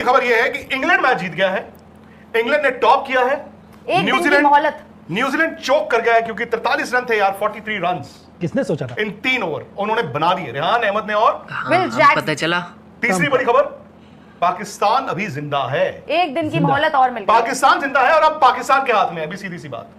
खबर यह है कि इंग्लैंड मैच जीत गया है, इंग्लैंड ने टॉप किया है। न्यूजीलैंड चोक कर गया है क्योंकि 43 रन थे यार, 43 रन। किसने सोचा था? इन 3 ओवर उन्होंने बना दिए, रेहान अहमद ने और विल जैक्स। पता चला। तीसरी बड़ी खबर, पाकिस्तान अभी जिंदा है। एक दिन की मोहलत और मिल गई। पाकिस्तान जिंदा है और अब पाकिस्तान के हाथ में है। अभी सीधी सी बात,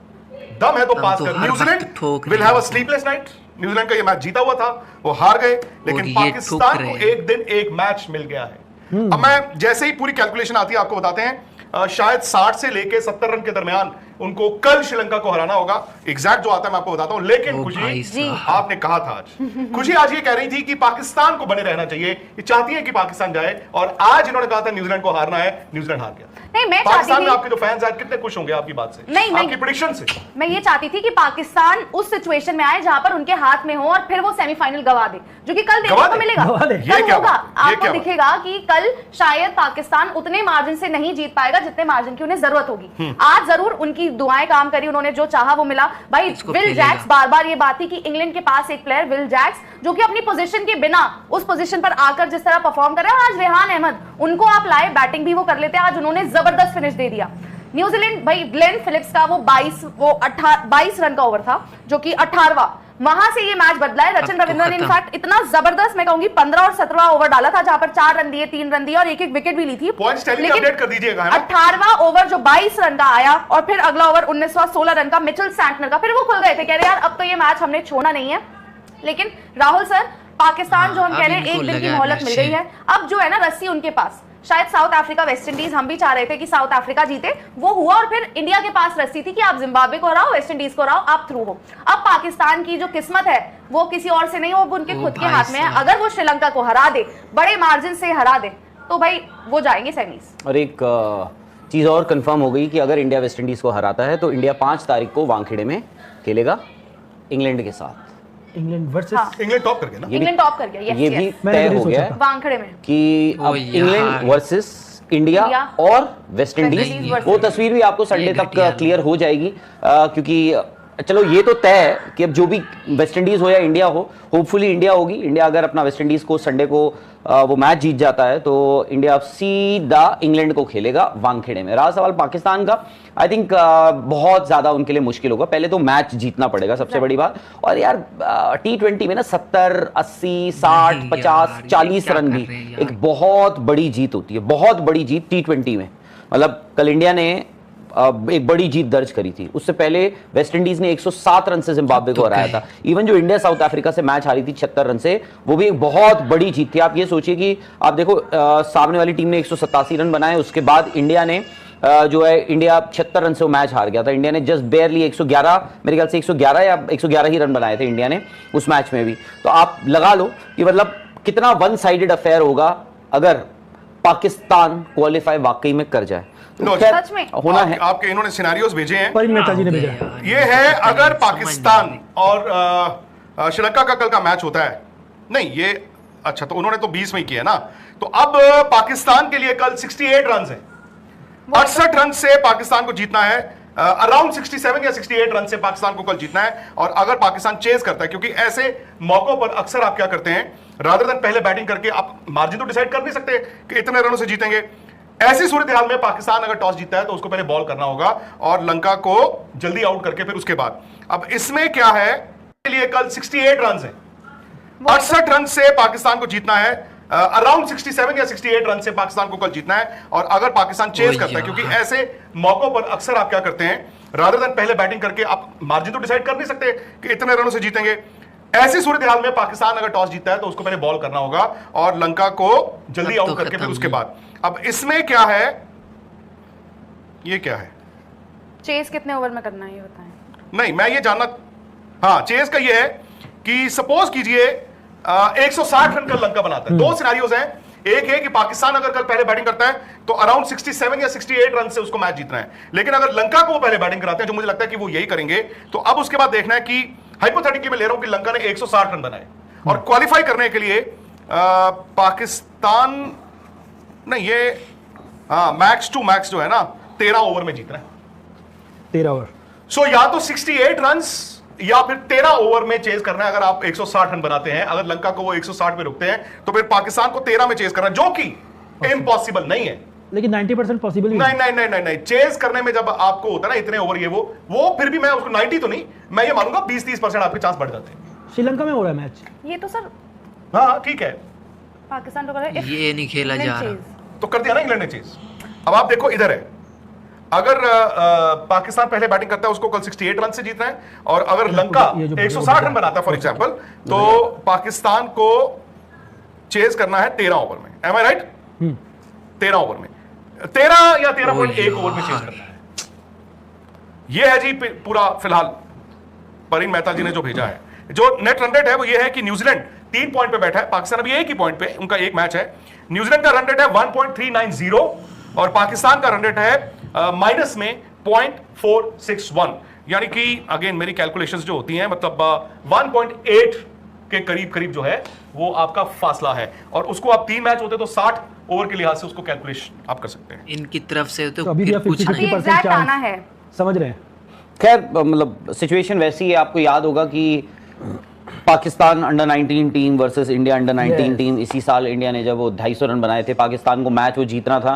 दम है तो पास कर। New Zealand will have a sleepless night. New Zealand का ये मैच जीता हुआ था, वो हार गए, लेकिन पाकिस्तान को एक दिन एक मैच मिल गया है। अब मैं जैसे ही पूरी कैलकुलेशन आती है आपको बताते हैं, शायद 60 से लेके 70 रन के दरमियान उनको कल श्रीलंका को हराना होगा। एग्जैक्ट जो आता है मैं आपको बताता हूं। लेकिन खुशी, आपने कहा था आज, खुशी आज ये कह रही थी कि पाकिस्तान को बने रहना चाहिए, ये चाहती है कि पाकिस्तान जाए, और आज इन्होंने कहा था न्यूजीलैंड को हारना है, न्यूजीलैंड हार गया। नहीं, मैं पाकिस्तान में आपके जो फैंस हैं कितने खुश होंगे आपकी बात से, नहीं, आपकी प्रेडिक्शन से। मैं ये चाहती थी कि पाकिस्तान उस सिचुएशन में आए जहां पर उनके हाथ में हो और फिर वो सेमीफाइनल गवा दे, जो कि कल देखने को मिलेगा। कल होगा, आपको दिखेगा कि कल शायद पाकिस्तान उतने मार्जिन से नहीं जीत पाएगा जितने मार्जिन की उन्हें जरूरत होगी। आज जरूर उनकी दुआएं काम करी, उन्होंने जो चाहा वो मिला। भाई विल जैक्स, बार बार ये बात थी कि इंग्लैंड के पास एक प्लेयर विल जैक्स जो कि अपनी पोजीशन के बिना उस पोजीशन पर आकर जिस तरह परफॉर्म कर रहा है, आज रेहान अहमद, उनको आप लाए, बैटिंग भी वो कर लेते हैं, आज उन्होंने जबरदस्त फिनिश दे दिया। न्यूजीलैंड, भाई ग्लेन फिलिप्स का वो 22 रन का ओवर था, जो कि 18वां, वहां से ये मैच बदला है। रचिन रविंद्रन ने इनफैक्ट इतना जबरदस्त, मैं कहूंगी 15 और 17वां ओवर डाला था, जहां पर 4 रन दिए, 3 रन दिए और एक विकेट भी ली थी। लेकिन अपडेट कर दीजिएगा, 18वां ओवर जो 22 रन का आया और फिर अगला ओवर 19वां 16 रन का मिचेल सैंटनर का, फिर वो खुल गए थे, कह रहे यार अब तो ये मैच हमने छोड़ना नहीं है। लेकिन राहुल सर, पाकिस्तान जो हम कह रहे हैं एक दिन की मोहलत मिल गई है, अब जो है ना रस्सी उनके पास। शायद साउथ अफ्रीका वेस्ट इंडीज, हम भी चाह रहे थे कि साउथ अफ्रीका जीते, वो हुआ, और फिर इंडिया के पास रस्सी थी कि आप जिम्बाब्वे को हराओ, वेस्ट इंडीज को हराओ, आप थ्रू हो। अब पाकिस्तान की जो किस्मत है वो किसी और से नहीं हो, वो उनके खुद के हाथ में है। अगर वो श्रीलंका को हरा दे, बड़े मार्जिन से हरा दे, तो भाई वो जाएंगे सेमीज। और एक चीज और कंफर्म हो गई कि अगर इंडिया वेस्ट इंडीज को हराता है तो इंडिया 5 तारीख को वानखेड़े में खेलेगा इंग्लैंड के साथ। इंग्लैंड वर्सेस इंग्लैंड टॉप कर गया ना, इंग्लैंड टॉप कर गया, ये भी तय हो गया है वानखेड़े में कि अब इंग्लैंड वर्सेस इंडिया और वेस्ट इंडीज। वो तस्वीर भी आपको संडे तक क्लियर हो जाएगी, क्योंकि चलो ये तो तय है कि अब जो भी वेस्ट इंडीज हो या इंडिया हो, होपफुली इंडिया होगी। इंडिया अगर अपना वेस्ट इंडीज को संडे को वो मैच जीत जाता है तो इंडिया सीधा इंग्लैंड को खेलेगा वानखेड़े में। रहा सवाल पाकिस्तान का, आई थिंक बहुत ज्यादा उनके लिए मुश्किल होगा। पहले तो मैच जीतना पड़ेगा, सबसे बड़ी बात। और यार T20 में ना 70, 80, 60, 50, 40 रन भी एक बहुत बड़ी जीत होती है, बहुत बड़ी जीत T20 में। मतलब कल इंडिया ने एक बड़ी जीत दर्ज करी थी, उससे पहले वेस्ट इंडीज ने 107 रन से जिम्बाब्वे को हराया था। इवन जो इंडिया साउथ अफ्रीका से मैच हारी थी 76 रन से, वो भी एक बहुत बड़ी जीत थी। आप ये सोचिए कि आप देखो सामने वाली टीम ने 187 रन बनाए, उसके बाद इंडिया ने जो है इंडिया 76 रन से वो मैच हार गया था। इंडिया ने जस्ट बेयरली 111, मेरे ख्याल से 111 या 111 ही रन बनाए थे इंडिया ने उस मैच में भी। तो आप लगा लो कि मतलब कितना वन साइडेड अफेयर होगा अगर पाकिस्तान क्वालिफाई वाकई में कर जाए। सच में होना है। आपके इन्होंने सिनेरियोज भेजे हैं, परिन मेहता जी ने भेजा। ये है अगर पाकिस्तान और श्रीलंका का कल का मैच होता है, नहीं ये अच्छा तो उन्होंने तो 20 में ही किया ना, तो अब पाकिस्तान के लिए कल 68 रन है, 68 रन से पाकिस्तान को जीतना है। अराउंड 67 या 68 रन से पाकिस्तान को कल जीतना है। और अगर पाकिस्तान चेज करता है, क्योंकि ऐसे मौकों पर अक्सर आप क्या करते हैं, रादर देन पहले बैटिंग करके आप मार्जिन तो डिसाइड कर नहीं सकते कि इतने रनों से जीतेंगे। ऐसी सूरत हाल में पाकिस्तान अगर टॉस जीतता है तो उसको पहले बॉल करना होगा और लंका को जल्दी आउट करके फिर उसके बाद। अब इसमें क्या है, के लिए कल 68 रन है, 68 रन से पाकिस्तान को जीतना है। अराउंड 67 या 68 रन से पाकिस्तान को कल जीतना है। और अगर पाकिस्तान चेज करता है, क्योंकि ऐसे मौकों पर अक्सर आप क्या करते हैं, रादर देन पहले बैटिंग करके आप मार्जिन तो डिसाइड कर नहीं सकते कि इतने रनों से जीतेंगे। ऐसी सूरत हाल में पाकिस्तान अगर टॉस जीतता है तो उसको पहले बॉल करना होगा और लंका को जल्दी आउट करके फिर उसके बाद। अब इसमें क्या है, ये क्या है, चेस कितने ओवर में करना है ये बताएं। नहीं मैं ये जानना, हाँ चेस का ये है कि सपोज कीजिए 160 रन का लंका बनाता है। दो सिनेरियोज हैं, एक है कि पाकिस्तान अगर कल पहले बैटिंग करता है तो अराउंड 67 या 68 रन से उसको मैच जीतना है। लेकिन अगर लंका को वो पहले बैटिंग कराते हैं, जो मुझे लगता है कि वो यही करेंगे, तो अब उसके बाद देखना है कि हाइपोथेटिकली मैं ले रहा हूं कि लंका ने 160 रन बनाए और क्वालिफाई करने के लिए पाकिस्तान नहीं, ये मैक्स टू मैक्स जो है ना 13 ओवर में जीतना है, 13 ओवर। सो या तो 68 रन या फिर 13 ओवर में चेज करना है। अगर आप 160 रन बनाते हैं, अगर लंका को वो 160 पे रुकते हैं, तो फिर पाकिस्तान को 13 में चेज करना, जो कि इम्पॉसिबल नहीं है। लेकिन 90% पॉसिबल भी नहीं नहीं नहीं नहीं नहीं, चेस करने में जब आपको होता है ना इतने ओवर ये वो फिर भी मैं उसको 90 तो नहीं, मैं ये मानूंगा 20-30% आपके चांस बढ़ जाते हैं। श्रीलंका में हो रहा है मैच ये तो सर हाँ ठीक है, पाकिस्तान तो कर रहा है। ये नहीं खेला जा रहा, तो कर दिया ना इंग्लैंड ने चेस। अब आप देखो इधर है, अगर पाकिस्तान पहले बैटिंग करता है उसको कल 68 रन से जीतना है, और अगर लंका 160 रन बनाता है फॉर एग्जांपल, तो पाकिस्तान को चेस करना है 13 ओवर में। एम आई राइट? 13 ओवर में 13 या 13.1 ओवर में चेस करना है। ये है जी पूरा फिलहाल परिन मेहता जी ने जो भेजा है। जो नेट रन रेट है वो ये है कि न्यूजीलैंड 3 पॉइंट पे बैठा है, पाकिस्तान अभी एक ही पॉइंट पे, उनका एक मैच है। न्यूजीलैंड का रन रेट है 1.390 और पाकिस्तान का रन रेट है माइनस में 0.461, यानी कि अगेन मेरी कैलकुलेशंस जो होती हैं मतलब 1.8 के करीब करीब जो है वो आपका फासला है, और उसको आप 3 मैच होते तो 60 ओवर के लिहाज से उसको कैलकुलेशन आप कर सकते हैं। इनकी तरफ से तो अभी भी फिर कुछ नहीं। 50% एग्जैक्ट आना चांस है, समझ रहे हैं। खैर मतलब सिचुएशन वैसी है, आपको याद होगा कि Pakistan under 19 team versus India under 19 team, इसी साल इंडिया ने जब वो 250 रन बनाए थे, पाकिस्तान को मैच वो जीतना था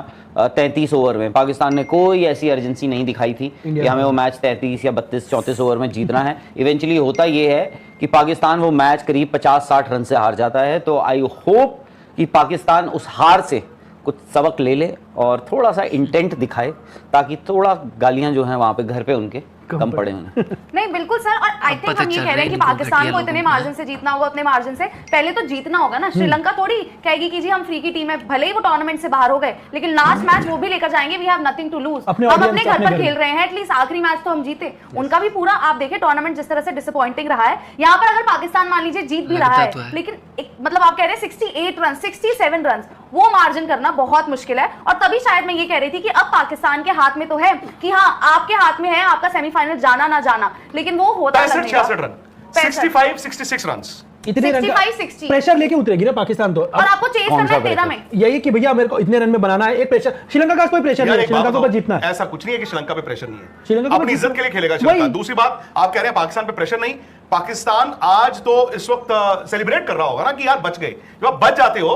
33 ओवर में। पाकिस्तान ने कोई ऐसी अर्जेंसी नहीं दिखाई थी कि हमें वो मैच 33 या 32-34 ओवर में जीतना है। इवेंचुअली होता ये है कि पाकिस्तान वो मैच करीब 50-60 रन से हार जाता है। तो आई होप कि पाकिस्तान उस हार से कुछ सबक ले ले और थोड़ा सा इंटेंट दिखाए, ताकि थोड़ा गालियां जो हैं वहाँ पे घर पे उनके कम पड़े उन्हें। नहीं बिल्कुल सर, और आई थिंक हम ये कह रहे हैं कि पाकिस्तान को इतने मार्जिन से जीतना होगा, उतने मार्जिन से पहले तो जीतना होगा ना। श्रीलंका थोड़ी कहेगी कि जी हम फ्री की टीम है, भले ही वो टूर्नामेंट से बाहर हो गए लेकिन लास्ट मैच वो भी लेकर जाएंगे, we have nothing to lose. हम अपने घर पर खेल रहे हैं, एटलीस्ट आखिरी मैच तो हम जीते। उनका भी पूरा आप देखें टूर्नामेंट जिस तरह से डिसअपॉइंटिंग रहा है, यहाँ पर अगर पाकिस्तान मान लीजिए जीत भी रहा है लेकिन मतलब आप कह रहे हैं 68 रन 67 रन, वो मार्जिन करना बहुत मुश्किल है। और तभी शायद मैं ये कह रही थी कि अब पाकिस्तान के हाथ में तो है कि हाँ आपके हाथ में है आपका सेमीफाइनल जाना ना जाना, लेकिन वो होता 65-66 रन, 65-66 रन, इतने रन 65-60 प्रेशर लेके उतरेगी ना पाकिस्तान तो। और आपको चेस करना है 13 में, यही कि भैया मेरे को इतने रन में बनाना है, एक प्रेशर। श्रीलंका का कोई प्रेशर नहीं है, श्रीलंका को बस जीतना है। ऐसा कुछ नहीं है कि श्रीलंका पे प्रेशर नहीं है, श्रीलंका अपनी इज्जत के लिए खेलेगा श्रीलंका। दूसरी बात आप कह रहे हैं पाकिस्तान पे प्रेशर नहीं, पाकिस्तान आज तो इस वक्त सेलिब्रेट कर रहा होगा ना कि यार बच गए। जब आप बच जाते हो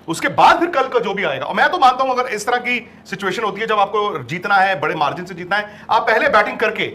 उसके बाद फिर कल का जो भी आएगा, और मैं तो मानता हूं अगर इस तरह की सिचुएशन होती है जब आपको जीतना है, बड़े मार्जिन से जीतना है, आप पहले बैटिंग करके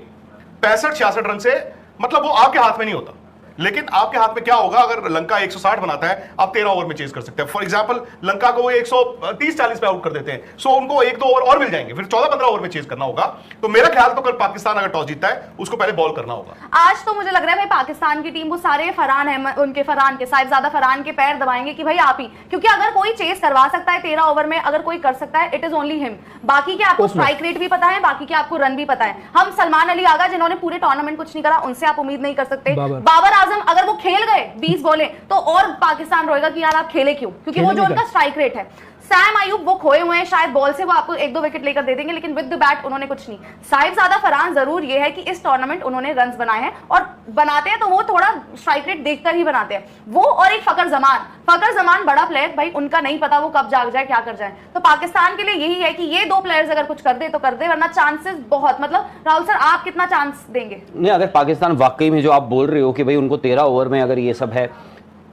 65-66 रन से, मतलब वो आपके हाथ में नहीं होता। लेकिन आपके हाथ में क्या होगा अगर लंका 160 बनाता है, आप 13 ओवर में चेज कर सकते हैं। फॉर एग्जांपल लंका को वो 130-40 पे आउट कर देते हैं, सो उनको 1-2 ओवर और मिल जाएंगे, फिर 14-15 ओवर में चेज करना होगा। तो मेरा ख्याल तो कल पाकिस्तान अगर टॉस जीतता है उसको पहले बॉल करना होगा। आज तो मुझे लग रहा है भाई पाकिस्तान की टीम वो सारे फरहान अहमद, उनके फरहान के साहिबजादा फरहान के पैर दबाएंगे कि भाई आप ही, क्योंकि अगर कोई चेज करवा सकता है 13 ओवर में, अगर कोई कर सकता है इट इज ओनली हिम। बाकी के आपको स्ट्राइक रेट भी पता है, बाकी के आपको रन भी पता है। हम सलमान अली आगा जिन्होंने पूरे टूर्नामेंट कुछ नहीं करा, उनसे आप उम्मीद नहीं कर सकते। बाबर आजम अगर वो खेल गए 20 बॉलें तो और पाकिस्तान रोएगा कि यार आप खेले क्यों, क्योंकि वो जो उनका स्ट्राइक रेट है। सैम अयूब वो खोए हुए हैं, शायद बॉल से वो आपको 1-2 विकेट लेकर दे देंगे, लेकिन विद द बैट उन्होंने कुछ नहीं। साहिबजादा फरहान जरूर ये है कि इस टूर्नामेंट उन्होंने रन्स बनाए हैं, और बनाते हैं तो वो थोड़ा स्ट्राइक रेट देखकर ही बनाते हैं वो। और एक फकर जमान बड़ा प्लेयर, भाई उनका नहीं पता वो कब जाग जाए क्या कर जाए। तो पाकिस्तान के लिए यही है कि ये 2 प्लेयर्स अगर कुछ कर दे तो कर दे, वरना चांसेस बहुत, मतलब राहुल सर आप कितना चांस देंगे? नहीं, अगर पाकिस्तान वाकई में जो आप बोल रहे हो कि भाई उनको 13 ओवर में अगर ये सब है,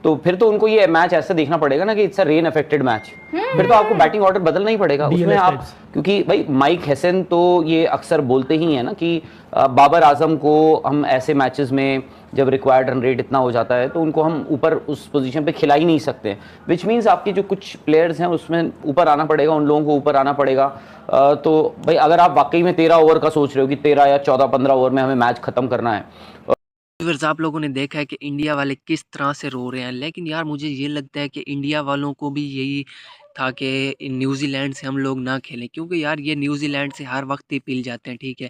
तो फिर तो उनको ये मैच ऐसे देखना पड़ेगा ना कि it's a rain affected match. फिर तो आपको बैटिंग ऑर्डर बदलना ही पड़ेगा उसमें आप, क्योंकि भाई माइक हैसन तो ये अक्सर बोलते ही हैं ना कि बाबर आजम को हम ऐसे मैचेस में जब रिक्वायर्ड रन रेट इतना हो जाता है तो उनको हम ऊपर उस पोजीशन पे खिला ही नहीं सकते, विच मीन्स आपके जो कुछ प्लेयर्स हैं उसमें ऊपर आना पड़ेगा, उन लोगों को ऊपर आना पड़ेगा। तो भाई अगर आप वाकई में 13 ओवर का सोच रहे हो कि 13 या 14-15 ओवर में हमें मैच खत्म करना है। आप लोगों ने देखा है कि इंडिया वाले किस तरह से रो रहे हैं, लेकिन यार मुझे ये लगता है कि इंडिया वालों को भी यही था कि न्यूजीलैंड से हम लोग ना खेलें, क्योंकि यार ये न्यूजीलैंड से हर वक्त ही पिल जाते हैं, ठीक है।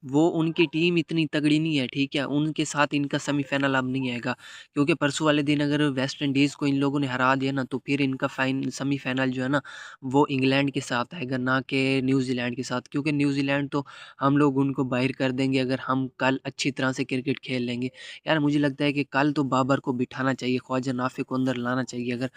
वो उनकी टीम इतनी तगड़ी नहीं है, ठीक है, उनके साथ इनका सेमीफाइनल अब नहीं आएगा, क्योंकि परसों वाले दिन अगर वेस्ट इंडीज़ को इन लोगों ने हरा दिया ना तो फिर इनका सेमीफाइनल जो है ना वो इंग्लैंड के साथ आएगा, ना कि न्यूजीलैंड के साथ, क्योंकि न्यूजीलैंड तो हम लोग उनको बाहर कर देंगे अगर हम कल अच्छी तरह से क्रिकेट खेल लेंगे। यार मुझे लगता है कि कल तो बाबर को बिठाना चाहिए, ख्वाजा नाफे को अंदर लाना चाहिए अगर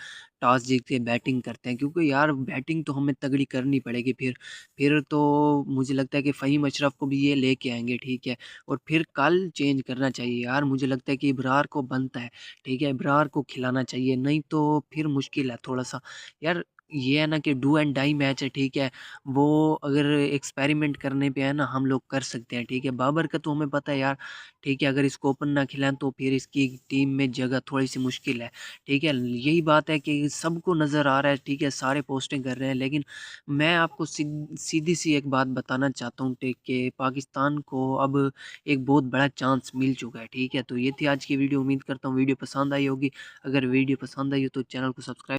टॉस जीत के बैटिंग करते हैं, क्योंकि यार बैटिंग तो हमें तगड़ी करनी पड़ेगी। फिर तो मुझे लगता है कि फ़हीम अशरफ को भी ये लेके आएंगे, ठीक है, और फिर कल चेंज करना चाहिए। यार मुझे लगता है कि इब्रार को बनता है, ठीक है, इब्रार को खिलाना चाहिए, नहीं तो फिर मुश्किल है थोड़ा सा। यार ये है ना कि डू एंड डाई मैच है, ठीक है। वो अगर एक्सपेरिमेंट करने पे है ना, हम लोग कर सकते हैं, ठीक है। बाबर का तो हमें पता है यार, ठीक है। अगर इसको ओपन ना खिलाएं तो फिर इसकी टीम में जगह थोड़ी सी मुश्किल है, ठीक है। यही बात है कि सबको नज़र आ रहा है, ठीक है, सारे पोस्टिंग कर रहे हैं। लेकिन मैं आपको सीधी सी एक बात बताना चाहता हूँ, ठीक, कि पाकिस्तान को अब एक बहुत बड़ा चांस मिल चुका है, ठीक है। तो ये थी आज की वीडियो। उम्मीद करता हूँ वीडियो पसंद आई होगी। अगर वीडियो पसंद आई हो तो चैनल को सब्सक्राइब